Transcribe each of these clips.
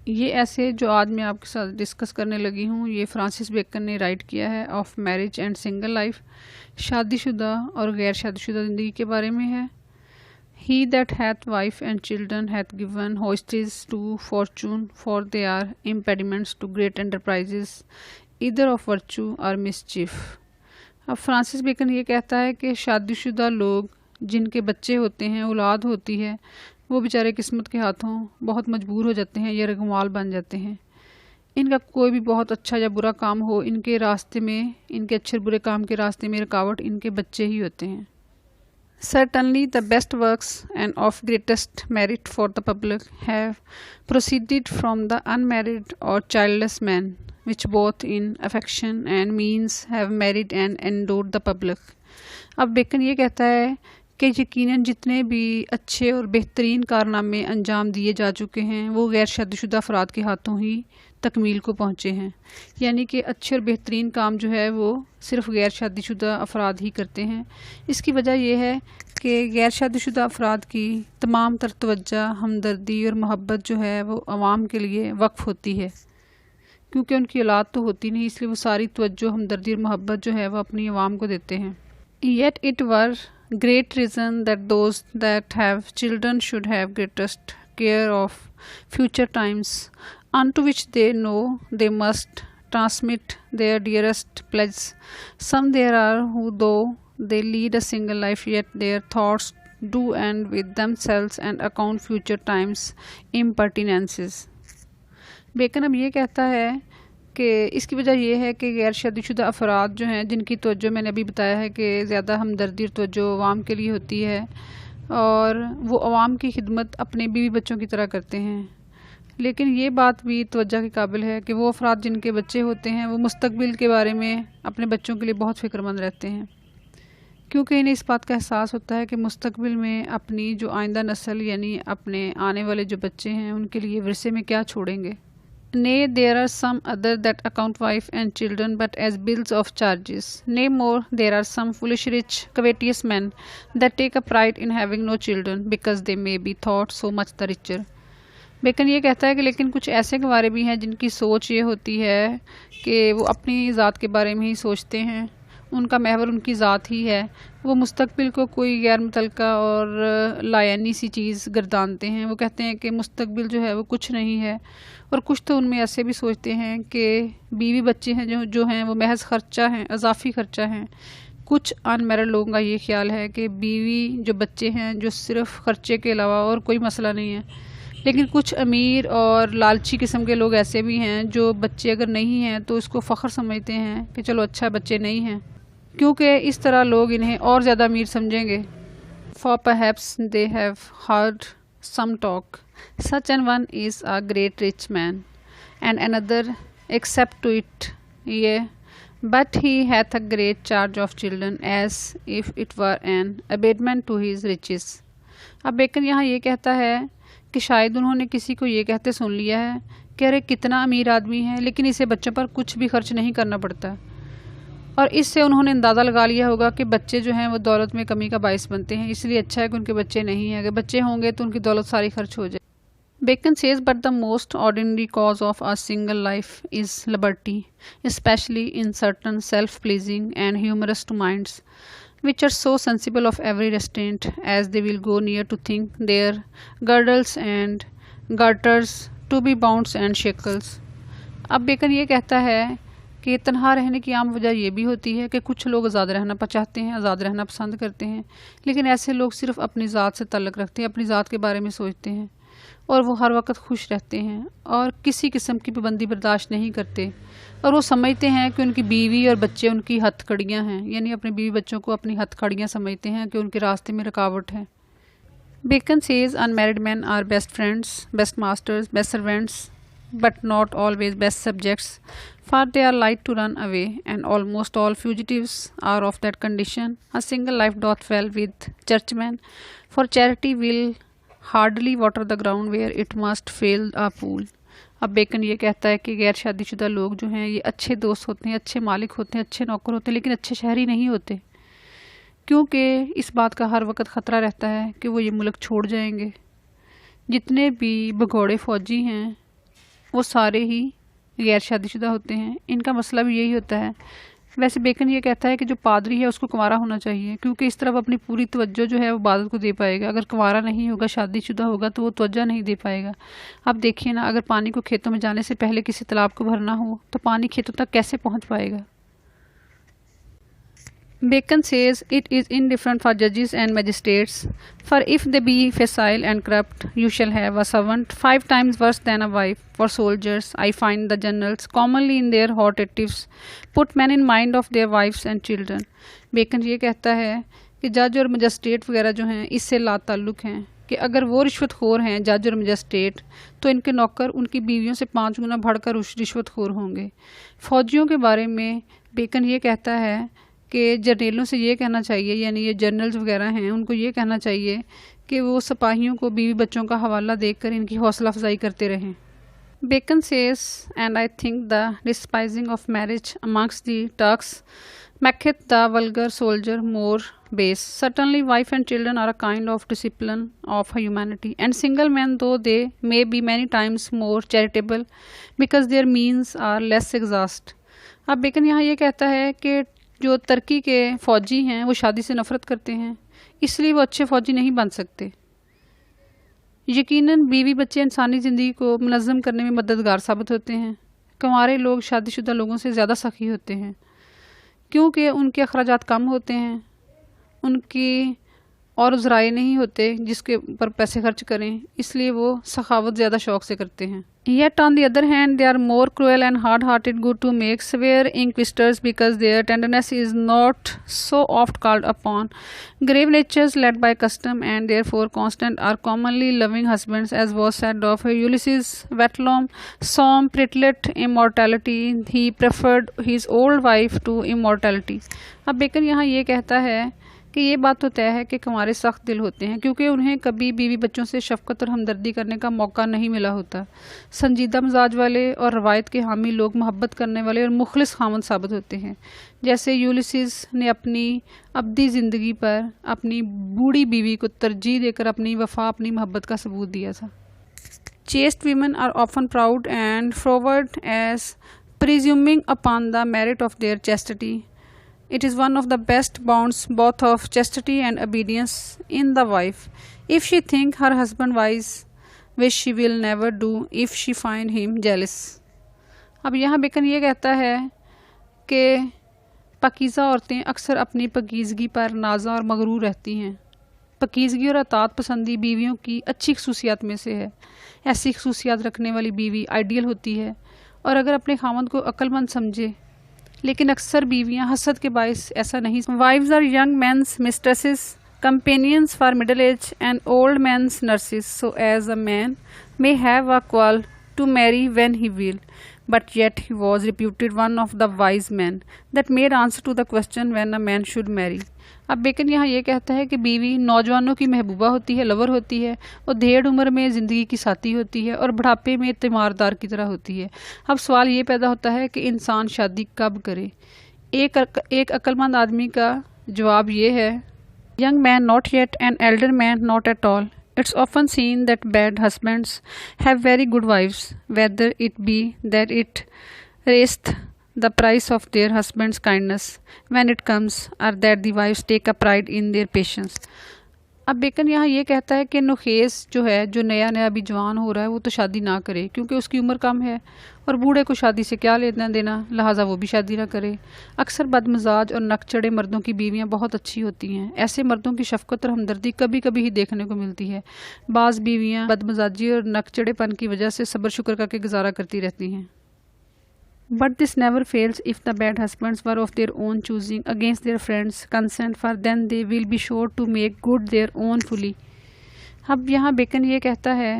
ये ऐसे जो आज मैं आपके साथ डिस्कस करने लगी हूँ, ये फ्रांसिस बेकन ने राइट किया है of marriage and single life. शादीशुदा और गैर शादीशुदा ज़िंदगी के बारे में है। He that hath wife and children hath given hostages to fortune for they are impediments to great enterprises either of virtue or mischief. अब फ्रांसिस बेकन ये कहता है कि शादीशुदा लोग जिनके बच्चे होते हैं, औलाद होती है, वो बेचारे किस्मत के हाथों बहुत मजबूर हो जाते हैं या रगमाल बन जाते हैं। इनका कोई भी बहुत अच्छा या बुरा काम हो, इनके रास्ते में, इनके अच्छे बुरे काम के रास्ते में रुकावट इनके बच्चे ही होते हैं। Certainly the best works and of greatest merit for the public have proceeded from the unmarried or childless men, which both in affection and means have married and endured the public। अब bacon ये कहता है कि यकीनन जितने भी अच्छे और बेहतरीन कारनामे अंजाम दिए जा चुके हैं वो गैर शादीशुदा अफराद के हाथों ही तकमील को पहुँचे हैं। यानी कि अच्छे और बेहतरीन काम जो है वो सिर्फ़ गैर शादीशुदा अफराद ही करते हैं। इसकी वजह यह है कि गैर शादीशुदा अफराद की तमाम तर तवज्जो, हमदर्दी और मोहब्बत जो है वो आवाम के लिए वक्फ़ होती है। क्योंकि उनकी औलाद तो होती नहीं, इसलिए वो सारी तवज्जो, हमदर्दी और मोहब्बत जो है वो अपनी आवाम को देते हैं। Yet it were great reason that those that have children should have greatest care of future times, unto which they know they must transmit their dearest pledge. Some there are who, though they lead a single life, yet their thoughts do end with themselves and account future times impertinences। Bacon अब ये कहता है कि इसकी वजह यह है कि गैर शादीशुदा अफराद जो हैं, जिनकी तवज्जो मैंने अभी बताया है कि ज़्यादा हमदर्दी और तवज्जो अवाम के लिए होती है और वो अवाम की खिदमत अपने बीवी बच्चों की तरह करते हैं। लेकिन ये बात भी तवज्जो के काबिल है कि वो अफराद जिनके बच्चे होते हैं वो मुस्तकबिल के बारे में अपने बच्चों के लिए बहुत फ़िक्रमंद रहते हैं, क्योंकि इन्हें इस बात का एहसास होता है कि मुस्तकबिल में अपनी जो आइंदा नस्ल यानी अपने आने वाले जो बच्चे हैं उनके लिए विरसे में क्या छोड़ेंगे। Nay, there are some other that account wife and children but as bills of charges. Nay, more, there are some foolish, rich, covetous men that take a pride in having no children because they may be thought so much the richer। Bacon ये कहता है कि लेकिन कुछ ऐसे गंवारे भी हैं जिनकी सोच ये होती है कि वो अपनी ज़ात के बारे में ही सोचते हैं, उनका महवर उनकी ज़ात ही है, वो मुस्तकबिल को कोई गैर मुतल्लका और लायानी सी चीज़ गर्दानते हैं। वो कहते हैं कि मुस्तकबिल जो है वो कुछ नहीं है। और कुछ तो उनमें ऐसे भी सोचते हैं कि बीवी बच्चे हैं जो हैं वो महज ख़र्चा हैं, अजाफ़ी ख़र्चा हैं। कुछ अनमैरिड लोगों का ये ख्याल है कि बीवी जो बच्चे हैं जो सिर्फ़ ख़र्चे के अलावा और कोई मसला नहीं है। लेकिन कुछ अमीर और लालची किस्म के लोग ऐसे भी हैं जो बच्चे अगर नहीं हैं तो इसको फ़ख्र समझते हैं कि चलो अच्छा बच्चे नहीं हैं, क्योंकि इस तरह लोग इन्हें और ज़्यादा अमीर समझेंगे। For perhaps they have heard some talk, such an one is a great rich man, and another except to it, yea, but he hath a great charge of children, as if it were an abatement to his riches। अब Bacon यहाँ ये कहता है कि शायद उन्होंने किसी को ये कहते सुन लिया है कि अरे कितना अमीर आदमी है, लेकिन इसे बच्चों पर कुछ भी खर्च नहीं करना पड़ता, और इससे उन्होंने अंदाज़ा लगा लिया होगा कि बच्चे जो हैं वो दौलत में कमी का बायस बनते हैं, इसलिए अच्छा है कि उनके बच्चे नहीं हैं। अगर बच्चे होंगे तो उनकी दौलत सारी खर्च हो जाए। Bacon says but the most ordinary cause of a single life is liberty, especially in certain self pleasing and humorous to minds which are so sensible of every restraint as they will go near to think their girdles and garters to be bounds and shackles। अब bacon ये कहता है कि तन्हा रहने की आम वजह यह भी होती है कि कुछ लोग आज़ाद रहना चाहते हैं, आज़ाद रहना पसंद करते हैं, लेकिन ऐसे लोग सिर्फ़ अपनी ज़ात से ताल्लुक़ रखते हैं, अपनी ज़ात के बारे में सोचते हैं और वो हर वक्त खुश रहते हैं और किसी किस्म की पाबंदी बर्दाश्त नहीं करते, और वो समझते हैं कि उनकी बीवी और बच्चे उनकी हथकड़ियाँ हैं, यानी अपने बीवी बच्चों को अपनी हथकड़ियाँ समझते हैं कि उनके रास्ते में रुकावट है। Bacon says unmarried man are best friends, best masters, best servants, but not always best subjects, for they are light to run away, and almost all fugitives are of that condition। A single life doth well with churchmen, for charity will hardly water the ground where it must fill a pool। अब bacon ये कहता है कि गैर शादीशुदा लोग जो हैं ये अच्छे दोस्त होते हैं, अच्छे मालिक होते हैं, अच्छे नौकर होते हैं, लेकिन अच्छे शहरी नहीं होते, क्योंकि इस बात का हर वक्त ख़तरा रहता है कि वो ये मुल्क छोड़ जाएंगे। जितने भी भगोड़े फ़ौजी हैं वो सारे ही गैर शादीशुदा होते हैं। इनका मसला भी यही होता है। वैसे बेकन ये कहता है कि जो पादरी है उसको कुंवारा होना चाहिए, क्योंकि इस तरफ अपनी पूरी तवज्जो जो है वो इबादत को दे पाएगा। अगर कुंवारा नहीं होगा, शादीशुदा होगा, तो वो तवज्जो नहीं दे पाएगा। अब देखिए ना, अगर पानी को खेतों में जाने से पहले किसी तालाब को भरना हो तो पानी खेतों तक कैसे पहुँच पाएगा। Bacon says it is indifferent for judges and magistrates, for if they be facile and corrupt, you shall have a servant 5 times worse than a wife. For soldiers, I find the generals, commonly in their hortatives, put men in mind of their wives and children. Bacon ये कहता है कि जज और magistrate वगैरह जो हैं इससे लाताल्लुक़ हैं, कि अगर वो रिश्वतखोर हैं जज और मजिस्ट्रेट, तो इनके नौकर उनकी बीवियों से 5 गुना बढ़कर रिश्वतखोर होंगे। फ़ौजियों के बारे में बेकन ये कहता है कि जर्नेलों से ये कहना चाहिए, यानी ये जर्नल्स वगैरह हैं, उनको ये कहना चाहिए कि वो सिपाहियों को बीवी बच्चों का हवाला देकर इनकी हौसला अफजाई करते रहें। Bacon says, and I think the despising of marriage amongst the Turks maketh the vulgar soldier more base. Certainly wife and children are a kind of discipline of humanity, and single men, though they may be many times more charitable because their means are less exhaust. अब Bacon यहाँ ये कहता है कि जो तुर्की के फ़ौजी हैं वो शादी से नफ़रत करते हैं, इसलिए वो अच्छे फ़ौजी नहीं बन सकते। यकीनन बीवी बच्चे इंसानी ज़िंदगी को मुनज़्ज़म करने में मददगार साबित होते हैं। कुंवारे लोग शादीशुदा लोगों से ज़्यादा सखी होते हैं, क्योंकि उनके अखराजात कम होते हैं, उनकी और ज़राए नहीं होते जिसके ऊपर पैसे खर्च करें, इसलिए वो सखावत ज़्यादा शौक़ से करते हैं। Yet on the other hand, they are more cruel and hard-hearted, good to make severe inquisitors because their tenderness is not so oft called upon. Grave natures led by custom and therefore constant are commonly loving husbands, as was said of Ulysses. Vetlom Som pritlet immortality, he preferred his old wife to immortality. अब Bacon यहाँ ये कहता है कि ये बात तो तय है कि कुंवारे सख्त दिल होते हैं, क्योंकि उन्हें कभी बीवी बच्चों से शफ़क़त और हमदर्दी करने का मौका नहीं मिला होता। संजीदा मिजाज वाले और रवायत के हामी लोग मोहब्बत करने वाले और मुखलिस खामद साबित होते हैं, जैसे यूलिसिस ने अपनी अब्दी ज़िंदगी पर अपनी बूढ़ी बीवी को तरजीह देकर अपनी वफ़ा, अपनी मोहब्बत का सबूत दिया था। Chaste women are often proud and forward as presuming upon the merit of their chastity. It is one of the best bonds both of chastity and obedience in the wife. If she think her husband wise, which she will never do if she find him jealous. अब यहाँ bacon ये कहता है कि पकीज़ा औरतें अक्सर अपनी पकीज़गी पर नाज़ा और मगरूर रहती हैं। पकीज़गी और अतात पसंदी बीवियों की अच्छी खसूसियात में से है। ऐसी खसूसियात रखने वाली बीवी आइडियल होती है, और अगर अपने खामद को अक्लमंद समझे, लेकिन अक्सर बीवियां हसद के बायस ऐसा नहीं। Wives are young men's mistresses, companions for middle age and old men's nurses, so as a man may have a quarrel to marry when he will, but yet he was reputed one of the wise man that made answer to the question when a man should marry. अब Bacon यहाँ ये कहता है कि बीवी नौजवानों की महबूबा होती है, लवर होती है, और धेड़ उम्र में ज़िंदगी की साथी होती है, और बुढ़ापे में तीमारदार की तरह होती है। अब सवाल ये पैदा होता है कि इंसान शादी कब करे। एक अक्लमंद आदमी का जवाब ये है, young man not yet and Elder man not at all. It's often seen that bad husbands have very good wives, whether it be that it raised the price of their husband's kindness when it comes, or that the wives take a pride in their patience. अब Bacon यहाँ ये कहता है कि नुखेस जो है, जो नया नया अभी जवान हो रहा है, वो तो शादी ना करे, क्योंकि उसकी उम्र कम है और बूढ़े को शादी से क्या लेना देना, लिहाजा वो भी शादी ना करे। अक्सर बदमिजाज और नकचड़े मर्दों की बीवियाँ बहुत अच्छी होती हैं। ऐसे मर्दों की शफकत और हमदर्दी कभी कभी ही देखने को मिलती है। बाज़ बीवियाँ बदमिजाजी और नकचड़ेपन की वजह से सब्र शुक्र करके गुजारा करती रहती हैं। But this never fails if the bad husbands were of their own choosing, against their friends' consent, for then they will be sure to make good their own fully. अब यहाँ बेकन ये कहता है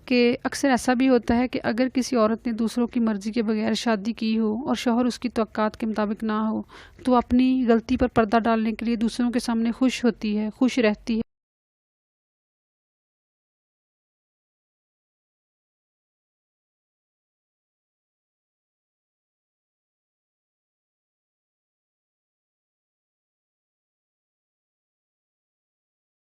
कि अक्सर ऐसा भी होता है कि अगर किसी औरत ने दूसरों की मर्ज़ी के बगैर शादी की हो और शौहर उसकी तवक्कात के मुताबिक ना हो, तो अपनी गलती पर पर्दा डालने के लिए दूसरों के सामने खुश होती है, खुश रहती है।